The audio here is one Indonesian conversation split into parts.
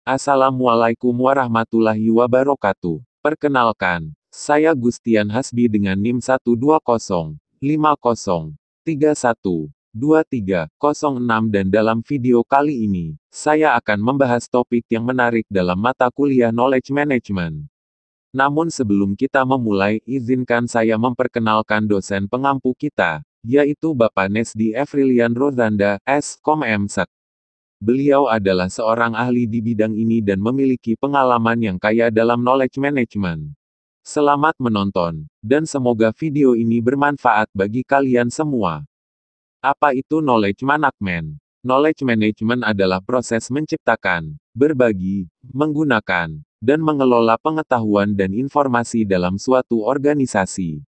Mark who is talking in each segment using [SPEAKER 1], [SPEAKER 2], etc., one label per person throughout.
[SPEAKER 1] Assalamualaikum warahmatullahi wabarakatuh. Perkenalkan, saya Gustian Hasbi dengan NIM 12050312306 dan dalam video kali ini, saya akan membahas topik yang menarik dalam mata kuliah Knowledge Management. Namun sebelum kita memulai, izinkan saya memperkenalkan dosen pengampu kita, yaitu Bapak Nesdi Efrilian Rodanda, S.Com M.Sek. Beliau adalah seorang ahli di bidang ini dan memiliki pengalaman yang kaya dalam knowledge management. Selamat menonton, dan semoga video ini bermanfaat bagi kalian semua. Apa itu knowledge management? Knowledge management adalah proses menciptakan, berbagi, menggunakan, dan mengelola pengetahuan dan informasi dalam suatu organisasi.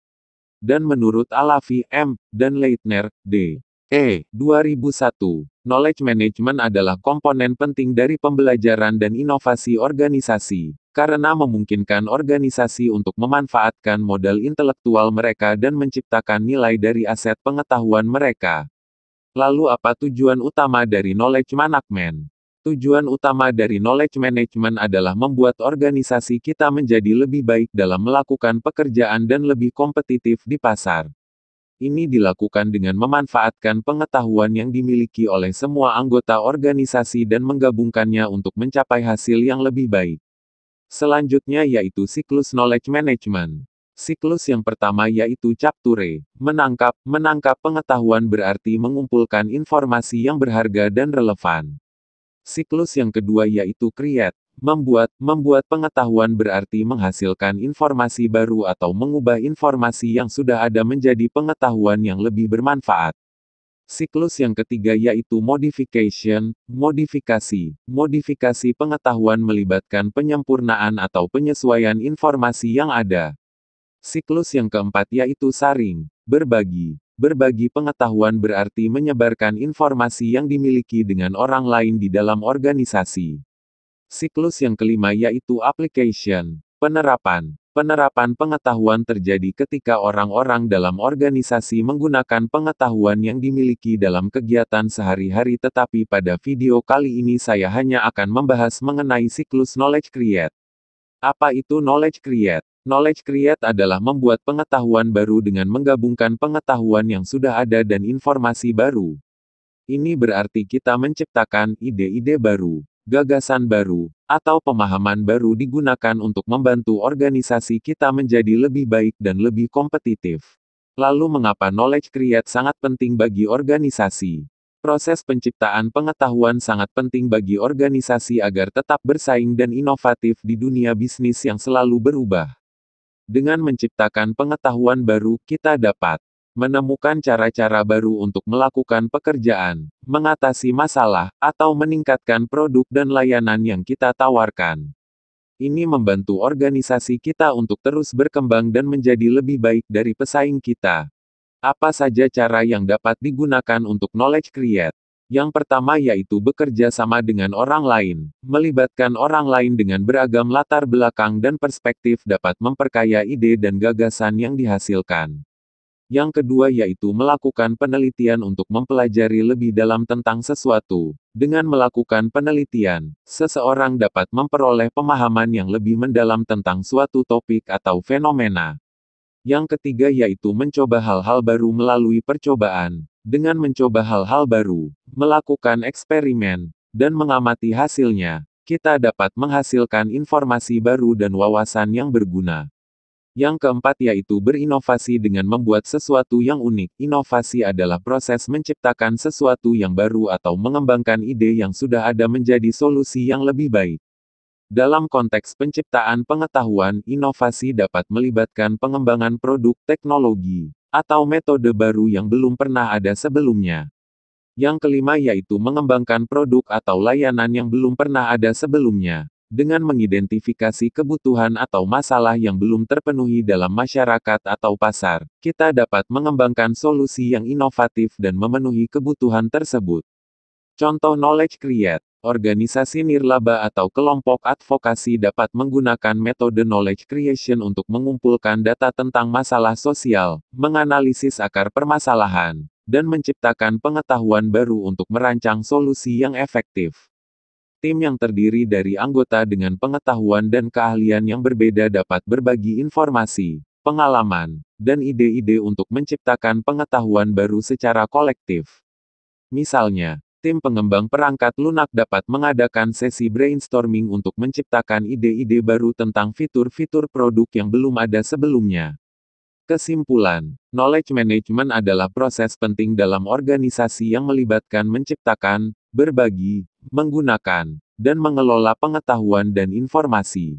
[SPEAKER 1] Dan menurut Alavi M. dan Leitner, D. 2001, knowledge management adalah komponen penting dari pembelajaran dan inovasi organisasi, karena memungkinkan organisasi untuk memanfaatkan modal intelektual mereka dan menciptakan nilai dari aset pengetahuan mereka. Lalu apa tujuan utama dari knowledge management? Tujuan utama dari knowledge management adalah membuat organisasi kita menjadi lebih baik dalam melakukan pekerjaan dan lebih kompetitif di pasar. Ini dilakukan dengan memanfaatkan pengetahuan yang dimiliki oleh semua anggota organisasi dan menggabungkannya untuk mencapai hasil yang lebih baik. Selanjutnya yaitu siklus knowledge management. Siklus yang pertama yaitu capture, menangkap pengetahuan berarti mengumpulkan informasi yang berharga dan relevan. Siklus yang kedua yaitu create, membuat pengetahuan berarti menghasilkan informasi baru atau mengubah informasi yang sudah ada menjadi pengetahuan yang lebih bermanfaat. Siklus yang ketiga yaitu modification, modifikasi. Modifikasi pengetahuan melibatkan penyempurnaan atau penyesuaian informasi yang ada. Siklus yang keempat yaitu sharing, berbagi. Berbagi pengetahuan berarti menyebarkan informasi yang dimiliki dengan orang lain di dalam organisasi. Siklus yang kelima yaitu application, penerapan. Penerapan pengetahuan terjadi ketika orang-orang dalam organisasi menggunakan pengetahuan yang dimiliki dalam kegiatan sehari-hari, tetapi pada video kali ini saya hanya akan membahas mengenai siklus knowledge create. Apa itu knowledge create? Knowledge create adalah membuat pengetahuan baru dengan menggabungkan pengetahuan yang sudah ada dan informasi baru. Ini berarti kita menciptakan ide-ide baru, gagasan baru, atau pemahaman baru digunakan untuk membantu organisasi kita menjadi lebih baik dan lebih kompetitif. Lalu mengapa knowledge create sangat penting bagi organisasi? Proses penciptaan pengetahuan sangat penting bagi organisasi agar tetap bersaing dan inovatif di dunia bisnis yang selalu berubah. Dengan menciptakan pengetahuan baru, kita dapat menemukan cara-cara baru untuk melakukan pekerjaan, mengatasi masalah, atau meningkatkan produk dan layanan yang kita tawarkan. Ini membantu organisasi kita untuk terus berkembang dan menjadi lebih baik dari pesaing kita. Apa saja cara yang dapat digunakan untuk knowledge create? Yang pertama yaitu bekerja sama dengan orang lain. Melibatkan orang lain dengan beragam latar belakang dan perspektif dapat memperkaya ide dan gagasan yang dihasilkan. Yang kedua yaitu melakukan penelitian untuk mempelajari lebih dalam tentang sesuatu. Dengan melakukan penelitian, seseorang dapat memperoleh pemahaman yang lebih mendalam tentang suatu topik atau fenomena. Yang ketiga yaitu mencoba hal-hal baru melalui percobaan. Dengan mencoba hal-hal baru, melakukan eksperimen, dan mengamati hasilnya, kita dapat menghasilkan informasi baru dan wawasan yang berguna. Yang keempat yaitu berinovasi dengan membuat sesuatu yang unik. Inovasi adalah proses menciptakan sesuatu yang baru atau mengembangkan ide yang sudah ada menjadi solusi yang lebih baik. Dalam konteks penciptaan pengetahuan, inovasi dapat melibatkan pengembangan produk, teknologi, atau metode baru yang belum pernah ada sebelumnya. Yang kelima yaitu mengembangkan produk atau layanan yang belum pernah ada sebelumnya. Dengan mengidentifikasi kebutuhan atau masalah yang belum terpenuhi dalam masyarakat atau pasar, kita dapat mengembangkan solusi yang inovatif dan memenuhi kebutuhan tersebut. Contoh knowledge create. Organisasi nirlaba atau kelompok advokasi dapat menggunakan metode knowledge creation untuk mengumpulkan data tentang masalah sosial, menganalisis akar permasalahan, dan menciptakan pengetahuan baru untuk merancang solusi yang efektif. Tim yang terdiri dari anggota dengan pengetahuan dan keahlian yang berbeda dapat berbagi informasi, pengalaman, dan ide-ide untuk menciptakan pengetahuan baru secara kolektif. Misalnya, tim pengembang perangkat lunak dapat mengadakan sesi brainstorming untuk menciptakan ide-ide baru tentang fitur-fitur produk yang belum ada sebelumnya. Kesimpulan, knowledge management adalah proses penting dalam organisasi yang melibatkan menciptakan, berbagi, menggunakan, dan mengelola pengetahuan dan informasi.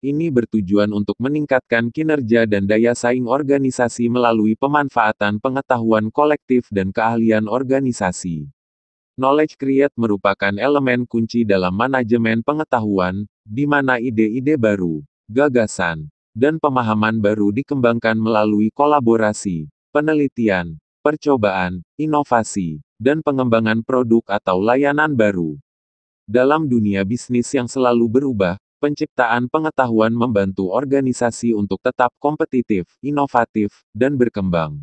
[SPEAKER 1] Ini bertujuan untuk meningkatkan kinerja dan daya saing organisasi melalui pemanfaatan pengetahuan kolektif dan keahlian organisasi. Knowledge Create merupakan elemen kunci dalam manajemen pengetahuan, di mana ide-ide baru, gagasan, dan pemahaman baru dikembangkan melalui kolaborasi, penelitian, percobaan, inovasi, dan pengembangan produk atau layanan baru. Dalam dunia bisnis yang selalu berubah, penciptaan pengetahuan membantu organisasi untuk tetap kompetitif, inovatif, dan berkembang.